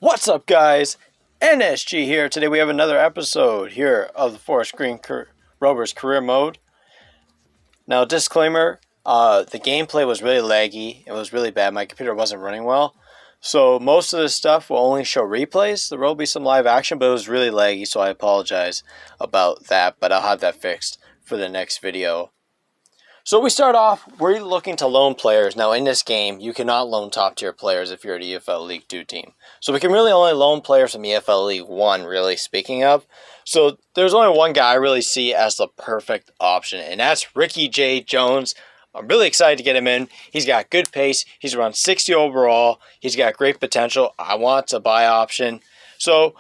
What's up, guys? NSG here. Today we have another episode here of the Forest Green Rovers career mode. Now, disclaimer, the gameplay was really laggy. It was really bad. My computer wasn't running well. So most of this stuff will only show replays. There will be some live action, but it was really laggy, so I apologize about that. But I'll have that fixed for the next video. So we start off, we're looking to loan players. Now in this game, you cannot loan top tier players if you're an EFL League 2 team. So we can really only loan players from EFL League 1, really speaking of. So there's only one guy I really see as the perfect option, and that's Ricky J. Jones. I'm really excited to get him in. He's got good pace. He's around 60 overall. He's got great potential. I want a buy option. So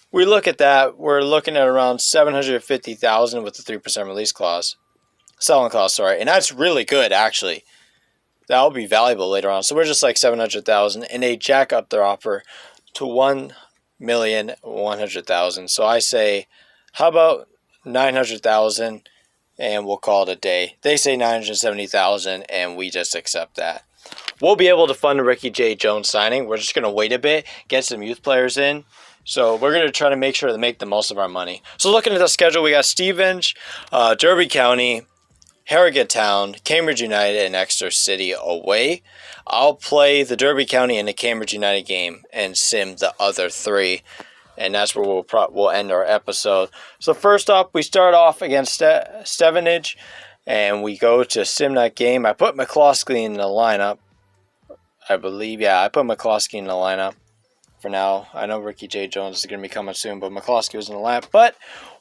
we look at that. We're looking at around $750,000 with the 3% release clause. Selling clause, sorry. And that's really good, actually. That'll be valuable later on. So we're just like $700,000, and they jack up their offer to $1,100,000. So I say, how about $900,000, and we'll call it a day. They say $970,000, and we just accept that. We'll be able to fund the Ricky J. Jones signing. We're just going to wait a bit, get some youth players in. So we're going to try to make sure to make the most of our money. So looking at the schedule, we got Stevenage, Derby County, Harrogate Town, Cambridge United, and Exeter City away. I'll play the Derby County and the Cambridge United game and sim the other three. And that's where we'll end our episode. So first up, we start off against Stevenage, and we go to sim that game. I put McCloskey in the lineup. I believe, yeah, I put McCloskey in the lineup for now. I know Ricky J. Jones is going to be coming soon, but McCloskey was in the lineup. But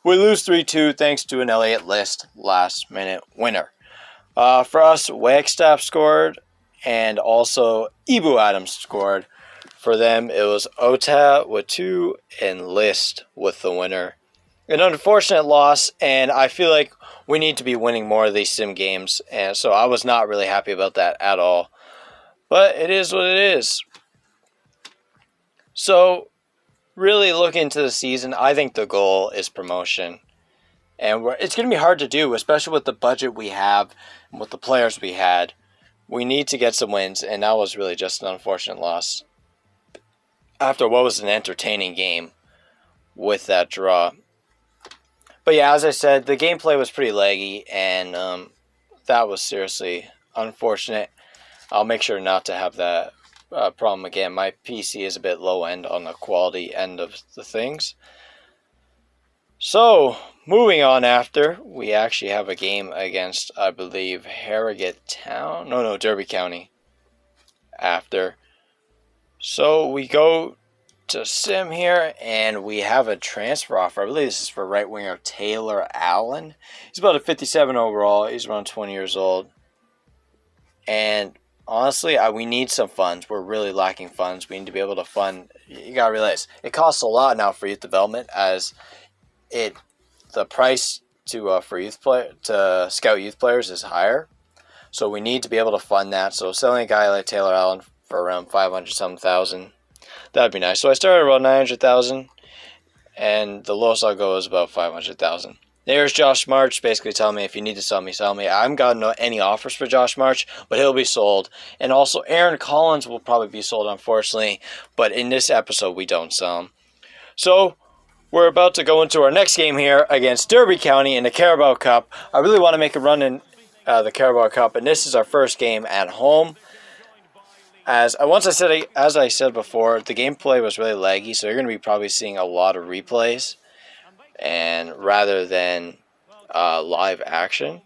we lose 3-2 thanks to an Elliott List last-minute winner. For us, Wagstaff scored, and also Ibu Adams scored. For them, it was Ota with 2 and List with the winner. An unfortunate loss, and I feel like we need to be winning more of these sim games, and so I was not really happy about that at all. But it is what it is. So, really looking into the season, I think the goal is promotion. And it's going to be hard to do, especially with the budget we have and with the players we had. We need to get some wins, and that was really just an unfortunate loss after what was an entertaining game with that draw. But yeah, as I said, the gameplay was pretty laggy, and that was seriously unfortunate. I'll make sure not to have that problem again. My PC is a bit low end on the quality end of the things. So, moving on after, we actually have a game against, I believe, Harrogate Town. No, Derby County after. So, we go to sim here, and we have a transfer offer. I believe this is for right winger Taylor Allen. He's about a 57 overall. He's around 20 years old. And honestly, we need some funds. We're really lacking funds. We need to be able to fund. You gotta realize it costs a lot now for youth development, as the price to scout youth players is higher. So we need to be able to fund that. So selling a guy like Taylor Allen for around 500-some thousand, that'd be nice. So I started about 900,000, and the lowest I'll go is about 500,000. There's Josh March basically telling me, if you need to sell me, sell me. I haven't gotten any offers for Josh March, but he'll be sold. And also Aaron Collins will probably be sold, unfortunately. But in this episode, we don't sell him. So we're about to go into our next game here against Derby County in the Carabao Cup. I really want to make a run in the Carabao Cup, and this is our first game at home. As I said before, the gameplay was really laggy, so you're going to be probably seeing a lot of replays, and rather than live action.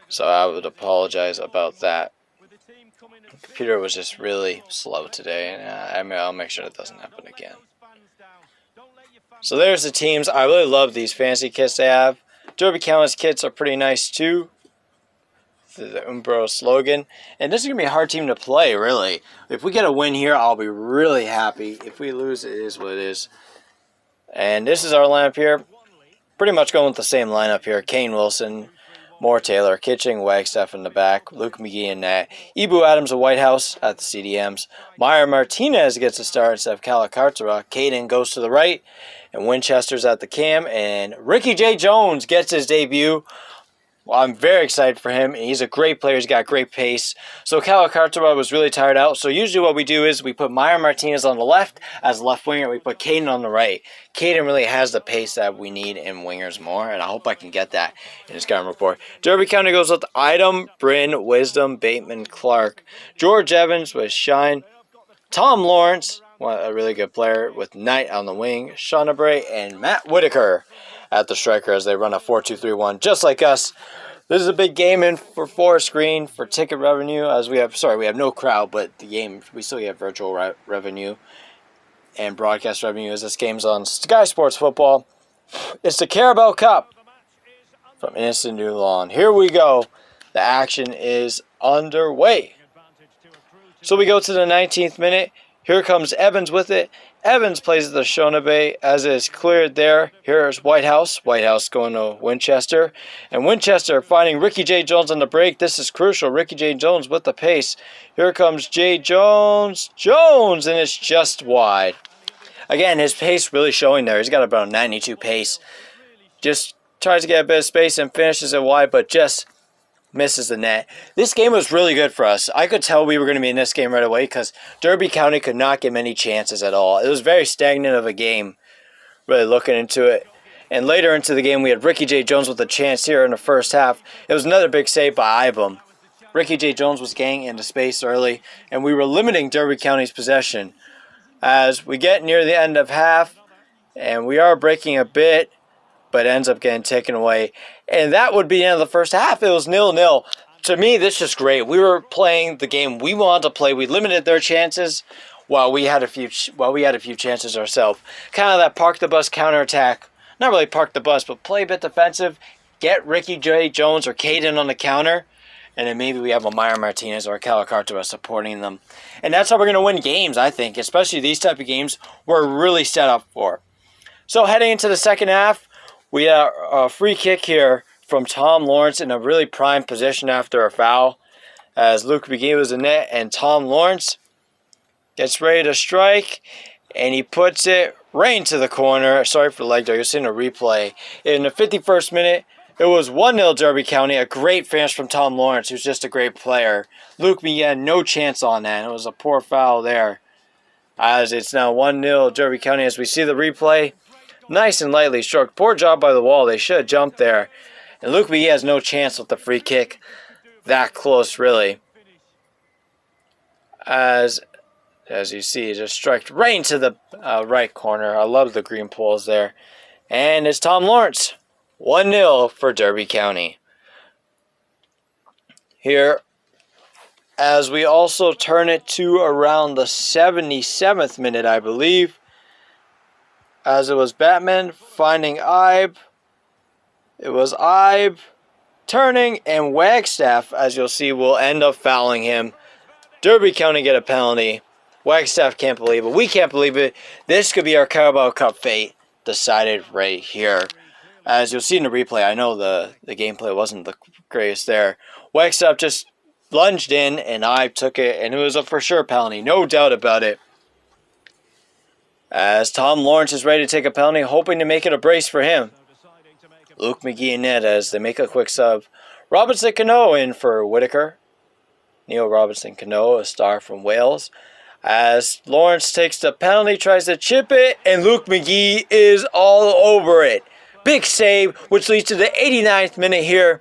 So I would apologize about that. The computer was just really slow today, and I'll make sure that doesn't happen again. So there's the teams. I really love these fancy kits they have. Derby County's kits are pretty nice too. The Umbro slogan. And this is going to be a hard team to play, really. If we get a win here, I'll be really happy. If we lose, it is what it is. And this is our lineup here. Pretty much going with the same lineup here. Kane Wilson, Moore Taylor, Kitching, Wagstaff in the back, Luke McGee in net, Ibu Adams of Whitehouse at the CDMs. Meyer Martinez gets a start instead of Calacartera. Caden goes to the right, and Winchester's at the cam, and Ricky J. Jones gets his debut Well, I'm very excited for him. He's a great player. He's got great pace. So Calacartera was really tired out. So usually what we do is we put Meyer Martinez on the left as left winger. We put Caden on the right. Caden really has the pace that we need in wingers more, and I hope I can get that in his scouting report. Derby County goes with Idem, Bryn, Wisdom, Bateman, Clark. George Evans with Shine. Tom Lawrence, a really good player, with Knight on the wing. Shaughnebury and Matt Whitaker at the striker as they run a 4-2-3-1, just like us. This is a big game in for Forest Green for ticket revenue, as we have no crowd, but the game, we still get virtual revenue and broadcast revenue as this game's on Sky Sports Football. It's the Carabao Cup from Innocent New Lawn. Here we go. The action is underway. So we go to the 19th minute. Here comes Evans with it. Evans plays at the Shaughnebury as it is cleared there. Here's Whitehouse. Whitehouse going to Winchester. And Winchester finding Ricky J. Jones on the break. This is crucial. Ricky J. Jones with the pace. Here comes J. Jones. Jones! And it's just wide. Again, his pace really showing there. He's got about a 92 pace. Just tries to get a bit of space and finishes it wide, but just misses the net. This game was really good for us. I could tell we were going to be in this game right away because Derby County could not get many chances at all. It was very stagnant of a game, really looking into it. And later into the game, we had Ricky J. Jones with a chance here in the first half. It was another big save by Ibum. Ricky J. Jones was getting into space early, and we were limiting Derby County's possession. As we get near the end of half, and we are breaking a bit, but ends up getting taken away. And that would be the end of the first half. It was 0-0. To me, this is great. We were playing the game we wanted to play. We limited their chances while we had a few chances ourselves. Kind of that park the bus counterattack. Not really park the bus, but play a bit defensive. Get Ricky J. Jones or Caden on the counter. And then maybe we have a Meyer Martinez or a Calacartera supporting them. And that's how we're going to win games, I think. Especially these type of games we're really set up for. So heading into the second half, we have a free kick here from Tom Lawrence in a really prime position after a foul. As Luke McGee was in net, and Tom Lawrence gets ready to strike, and he puts it right into the corner. Sorry for the leg there. You're seeing a replay. In the 51st minute, it was 1-0 Derby County. A great finish from Tom Lawrence, who's just a great player. Luke McGee had no chance on that. It was a poor foul there. As it's now 1-0 Derby County as we see the replay. Nice and lightly struck. Poor job by the wall. They should have jumped there. And Luke McGee has no chance with the free kick. That close, really. As you see, just struck right into the right corner. I love the green poles there. And it's Tom Lawrence. 1-0 for Derby County. Here, as we also turn it to around the 77th minute, I believe. As it was Batman finding Ibe. It was Ibe turning, and Wagstaff, as you'll see, will end up fouling him. Derby County get a penalty. Wagstaff can't believe it. We can't believe it. This could be our Carabao Cup fate decided right here. As you'll see in the replay, I know the gameplay wasn't the greatest there. Wagstaff just lunged in, and Ibe took it, and it was a for sure penalty. No doubt about it. As Tom Lawrence is ready to take a penalty, hoping to make it a brace for him. Luke McGee and Ned as they make a quick sub. Robinson Cano in for Whitaker. Neil Robinson Cano, a star from Wales. As Lawrence takes the penalty, tries to chip it, and Luke McGee is all over it. Big save, which leads to the 89th minute here.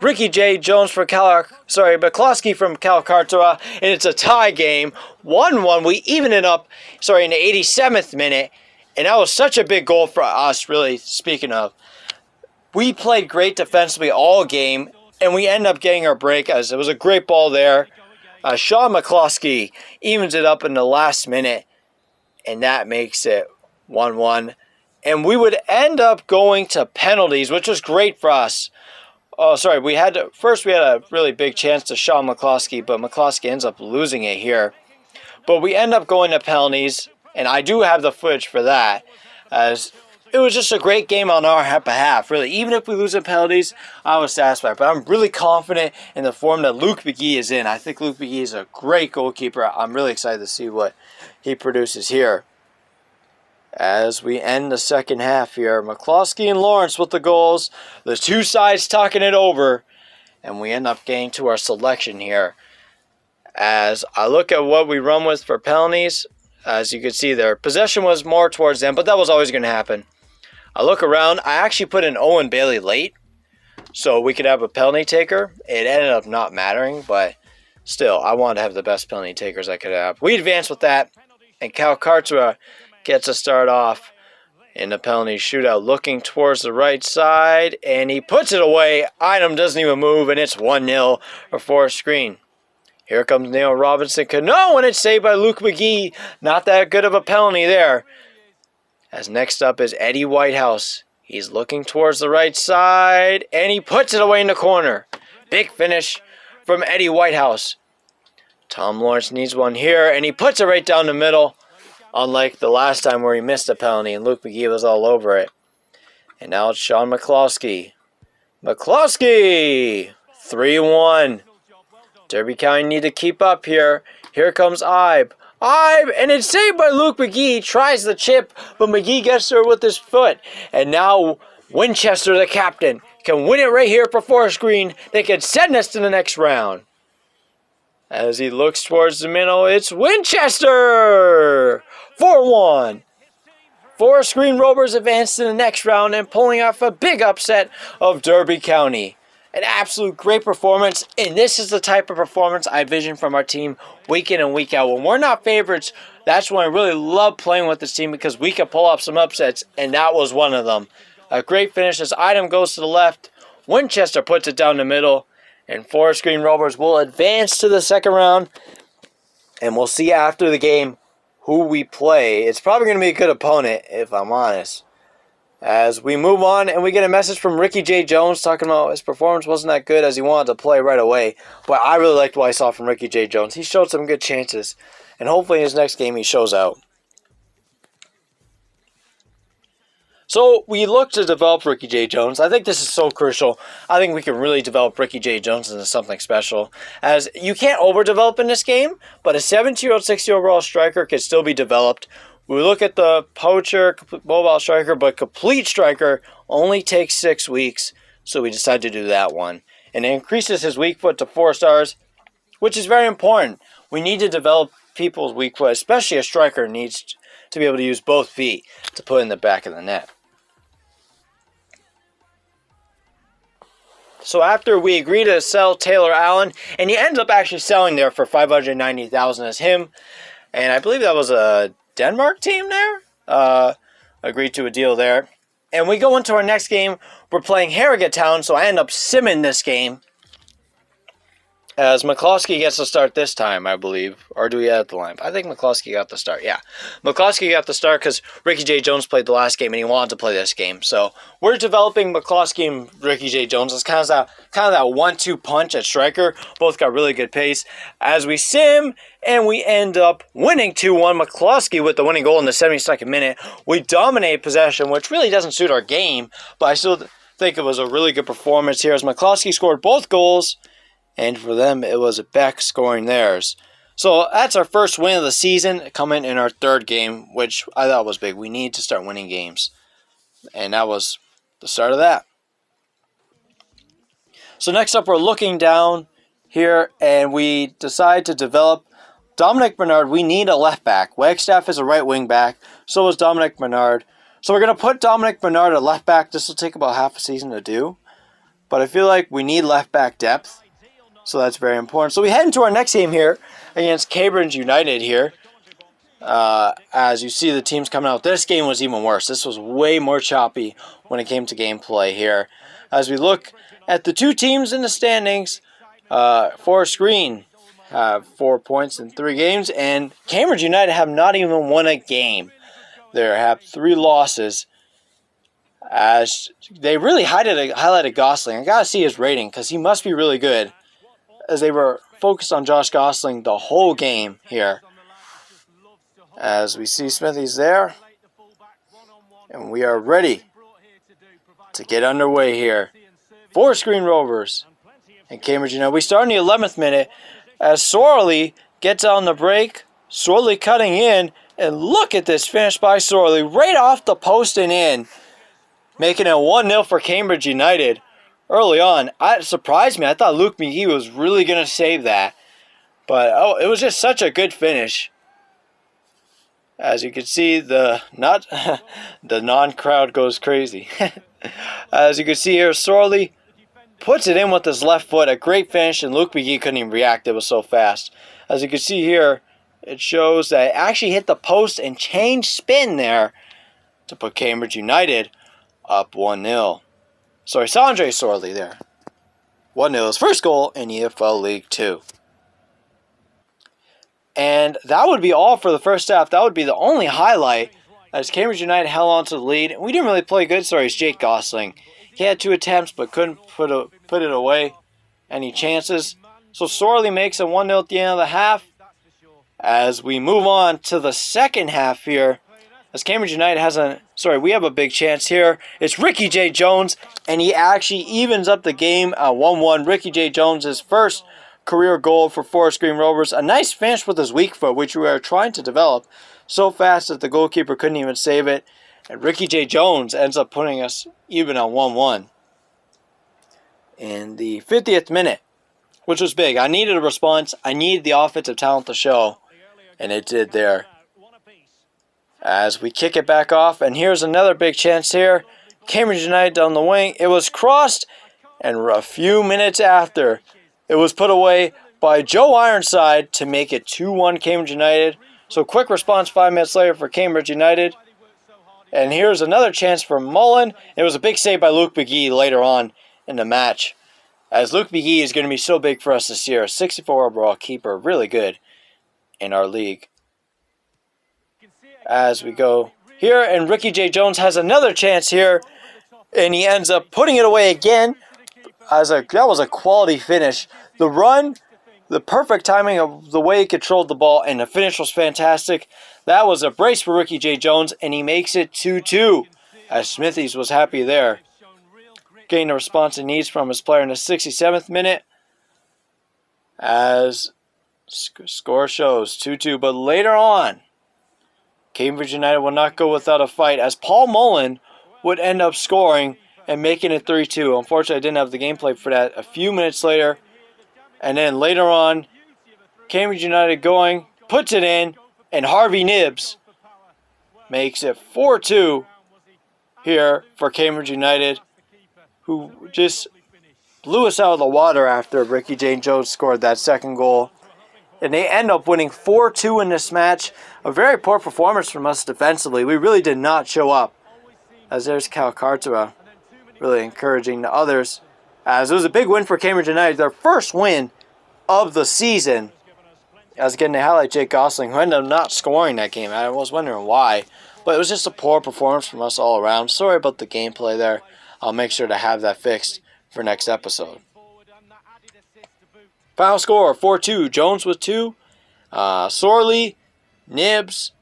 Ricky J. Jones for McCloskey from Calacartera, and it's a tie game. 1-1. We even it up, in the 87th minute, and that was such a big goal for us, really, speaking of. We played great defensively all game, and we end up getting our break as it was a great ball there. Sean McCloskey evens it up in the last minute, and that makes it 1-1. And we would end up going to penalties, which was great for us. We had a really big chance to Sean McCloskey, but McCloskey ends up losing it here. But we end up going to penalties, and I do have the footage for that, as it was just a great game on our behalf, really. Even if we lose in penalties, I was satisfied. But I'm really confident in the form that Luke McGee is in. I think Luke McGee is a great goalkeeper. I'm really excited to see what he produces here. As we end the second half here, McCloskey and Lawrence with the goals. The two sides talking it over. And we end up getting to our selection here. As I look at what we run with for penalties, as you can see there, possession was more towards them, but that was always going to happen. I look around. I actually put in Owen Bailey late, so we could have a penalty taker. It ended up not mattering, but still, I wanted to have the best penalty takers I could have. We advanced with that, and Cal Kartsua gets a start off in the penalty shootout, looking towards the right side, and he puts it away. Item doesn't even move, and it's 1-0 for Forest Green. Here comes Neil Robinson-Cano, and it's saved by Luke McGee. Not that good of a penalty there. As next up is Eddie Whitehouse. He's looking towards the right side, and he puts it away in the corner. Big finish from Eddie Whitehouse. Tom Lawrence needs one here, and he puts it right down the middle. Unlike the last time where he missed a penalty and Luke McGee was all over it. And now it's Sean McCloskey. McCloskey! 3-1. Derby County need to keep up here. Here comes Ibe. And it's saved by Luke McGee. Tries the chip, but McGee gets there with his foot. And now Winchester, the captain, can win it right here for Forest Green. They can send us to the next round. As he looks towards the middle, it's Winchester! 4-1. Forest Green Rovers advance to the next round and pulling off a big upset of Derby County. An absolute great performance, and this is the type of performance I vision from our team week in and week out. When we're not favorites, that's when I really love playing with this team because we can pull off some upsets, and that was one of them. A great finish as Item goes to the left. Winchester puts it down the middle, and Forest Green Rovers will advance to the second round, and we'll see after the game who we play. It's probably going to be a good opponent, if I'm honest. As we move on, and we get a message from Ricky J. Jones talking about his performance wasn't that good as he wanted to play right away. But I really liked what I saw from Ricky J. Jones. He showed some good chances, and hopefully in his next game he shows out. So we look to develop Ricky J. Jones. I think this is so crucial. I think we can really develop Ricky J. Jones into something special. As you can't overdevelop in this game, but a 17-year-old, 60-overall striker can still be developed. We look at the poacher, mobile striker, but complete striker only takes 6 weeks, so we decided to do that one. And it increases his weak foot to 4 stars, which is very important. We need to develop people's weak foot, especially a striker needs to be able to use both feet to put in the back of the net. So after we agree to sell Taylor Allen, and he ends up actually selling there for $590,000 as him, and I believe that was a Denmark team there, agreed to a deal there. And we go into our next game. We're playing Harrogate Town, so I end up simming this game. As McCloskey gets the start this time, I believe. Or do we add the line? I think McCloskey got the start, yeah. McCloskey got the start because Ricky J. Jones played the last game and he wanted to play this game. So we're developing McCloskey and Ricky J. Jones. It's kind of that 1-2 punch at striker. Both got really good pace. As we sim, and we end up winning 2-1. McCloskey with the winning goal in the 72nd minute. We dominate possession, which really doesn't suit our game, but I still think it was a really good performance here as McCloskey scored both goals. And for them, it was Beck scoring theirs. So that's our first win of the season, coming in our third game, which I thought was big. We need to start winning games. And that was the start of that. So next up, we're looking down here, and we decide to develop Dominic Bernard. We need a left back. Wagstaff is a right wing back. So is Dominic Bernard. So we're going to put Dominic Bernard at left back. This will take about half a season to do. But I feel like we need left back depth. So that's very important. So we head into our next game here against Cambridge United here. As you see the teams coming out. This game was even worse. This was way more choppy when it came to gameplay here. As we look at the two teams in the standings, Forest Green have 4 points in 3 games. And Cambridge United have not even won a game. They have 3 losses. As they really highlighted Gosling. I got to see his rating because he must be really good. As they were focused on Josh Gosling the whole game here. As we see Smithy's there. And we are ready to get underway here. Forest Green Rovers and Cambridge United. We start in the 11th minute as Sorley gets on the break. Sorley cutting in. And look at this finish by Sorley, right off the post and in, making it 1-0 for Cambridge United early on. It surprised me. I thought Luke McGee was really going to save that. But it was just such a good finish. As you can see, the non-crowd goes crazy. As you can see here, Sorley puts it in with his left foot. A great finish, and Luke McGee couldn't even react. It was so fast. As you can see here, it shows that it actually hit the post and changed spin there to put Cambridge United up 1-0. Sorry, Sandre Sorley there. 1-0, his first goal in EFL League 2. And that would be all for the first half. That would be the only highlight, as Cambridge United held on to the lead. We didn't really play good. Sorry, it's Jake Gosling. He had 2 attempts but couldn't put it away. Any chances? So Sorley makes a 1-0 at the end of the half. As we move on to the second half here, as Cambridge United we have a big chance here. It's Ricky J. Jones, and he actually evens up the game at 1-1. Ricky J. Jones' first career goal for Forest Green Rovers. A nice finish with his weak foot, which we are trying to develop so fast that the goalkeeper couldn't even save it. And Ricky J. Jones ends up putting us even on 1-1 in the 50th minute, which was big. I needed a response. I needed the offensive talent to show, and it did there. As we kick it back off, and here's another big chance here. Cambridge United down the wing. It was crossed, and a few minutes after, it was put away by Joe Ironside to make it 2-1 Cambridge United. So quick response 5 minutes later for Cambridge United. And here's another chance for Mullen. It was a big save by Luke McGee later on in the match, as Luke McGee is going to be so big for us this year. 64 overall keeper, really good in our league. As we go here, and Ricky J. Jones has another chance here, and he ends up putting it away again. That was a quality finish. The run, the perfect timing of the way he controlled the ball, and the finish was fantastic. That was a brace for Ricky J. Jones, and he makes it 2-2, as Smithies was happy there. Getting the response he needs from his player in the 67th minute, as score shows 2-2. But later on, Cambridge United will not go without a fight, as Paul Mullen would end up scoring and making it 3-2. Unfortunately, I didn't have the gameplay for that. A few minutes later, and then later on, Cambridge United puts it in, and Harvey Nibbs makes it 4-2 here for Cambridge United, who just blew us out of the water after Ricky J. Jones scored that second goal. And they end up winning 4-2 in this match. A very poor performance from us defensively. We really did not show up. As there's Cal Cartera really encouraging the others. As it was a big win for Cambridge United. Their first win of the season. As again, they highlight Jake Gosling, who ended up not scoring that game. I was wondering why. But it was just a poor performance from us all around. Sorry about the gameplay there. I'll make sure to have that fixed for next episode. Final score, 4-2. Jones with 2. Sorley, Nibbs,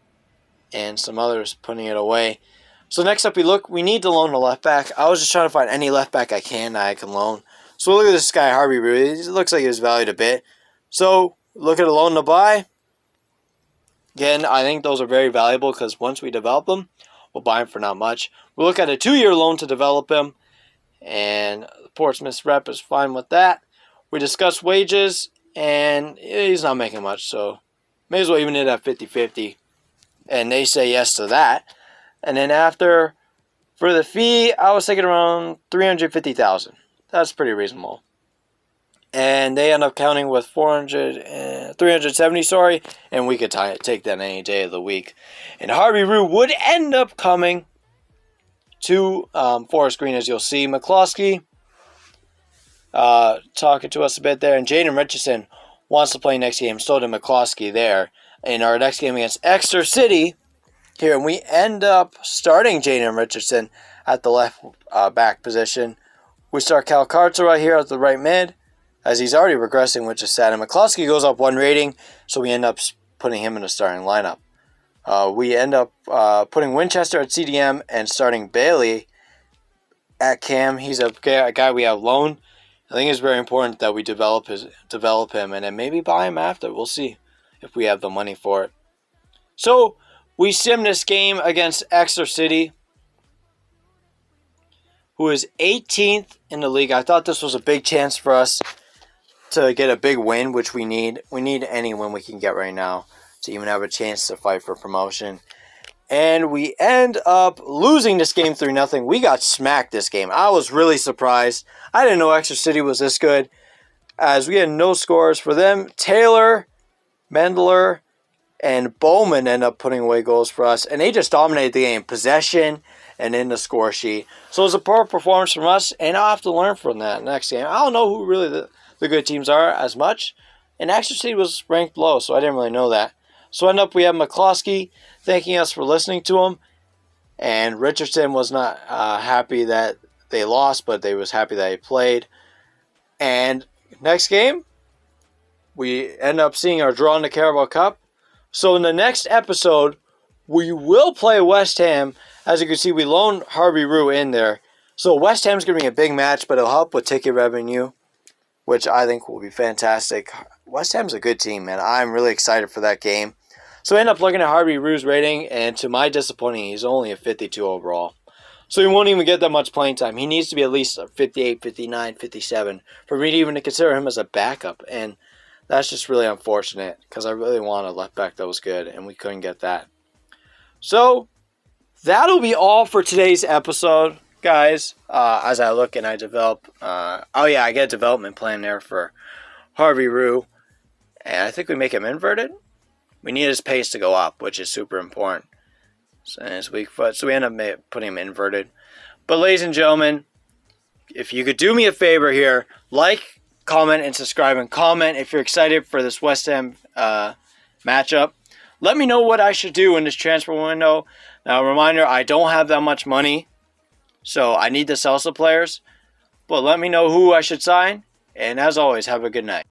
and some others putting it away. So next up we need to loan a left back. I was just trying to find any left back I can loan. So look at this guy, Harvey Rudy. It looks like he was valued a bit. So look at a loan to buy. Again, I think those are very valuable because once we develop them, we'll buy them for not much. We'll look at a 2-year loan to develop him. And the Portsmouth rep is fine with that. We discussed wages, and he's not making much, so may as well even it at 50-50. And they say yes to that. And then for the fee, I was thinking around $350,000. That's pretty reasonable. And they end up counting with 370, and we could take that any day of the week. And Harvey Rue would end up coming to Forest Green, as you'll see. McCloskey talking to us a bit there, and Jaden Richardson wants to play next game. So did McCloskey there. In our next game against Exeter City here, and we end up starting Jaden Richardson at the left back position. We start Cal Cartera here at the right mid, as he's already regressing, which is sad. And McCloskey goes up 1 rating, so we end up putting him in the starting lineup. We end up putting Winchester at CDM and starting Bailey at Cam. He's a guy we have loaned. I think it's very important that we develop him and then maybe buy him after. We'll see if we have the money for it. So We simmed this game against Exeter City, who is 18th in the league. I thought this was a big chance for us to get a big win, which we need. We need any win we can get right now to even have a chance to fight for promotion. And we end up losing this game 3-0. We got smacked this game. I was really surprised. I didn't know Exeter City was this good, as we had no scores for them. Taylor, Mendler, and Bowman end up putting away goals for us, and they just dominated the game, possession and in the score sheet. So it was a poor performance from us, and I'll have to learn from that next game. I don't know who really the good teams are as much, and Exeter City was ranked low, so I didn't really know that. So end up we have McCloskey thanking us for listening to him, and Richardson was not happy that they lost, but they was happy that he played. And next game, we end up seeing our draw in the Carabao Cup. So in the next episode, we will play West Ham. As you can see, we loaned Harvey Rue in there. So West Ham's going to be a big match, but it'll help with ticket revenue, which I think will be fantastic. West Ham's a good team, man. I'm really excited for that game. So I end up looking at Harvey Rue's rating, and to my disappointing, he's only a 52 overall. So he won't even get that much playing time. He needs to be at least a 58, 59, 57 for me to even consider him as a backup. And that's just really unfortunate, because I really want a left back that was good, and we couldn't get that. So that'll be all for today's episode, guys. As I look and I develop. I get a development plan there for Harvey Rue. And I think we make him inverted. We need his pace to go up, which is super important. So his weak foot. So we end up putting him inverted. But ladies and gentlemen, if you could do me a favor here, like, comment, and subscribe. And comment if you're excited for this West Ham matchup. Let me know what I should do in this transfer window. Now, a reminder, I don't have that much money, so I need to sell some players. But let me know who I should sign. And as always, have a good night.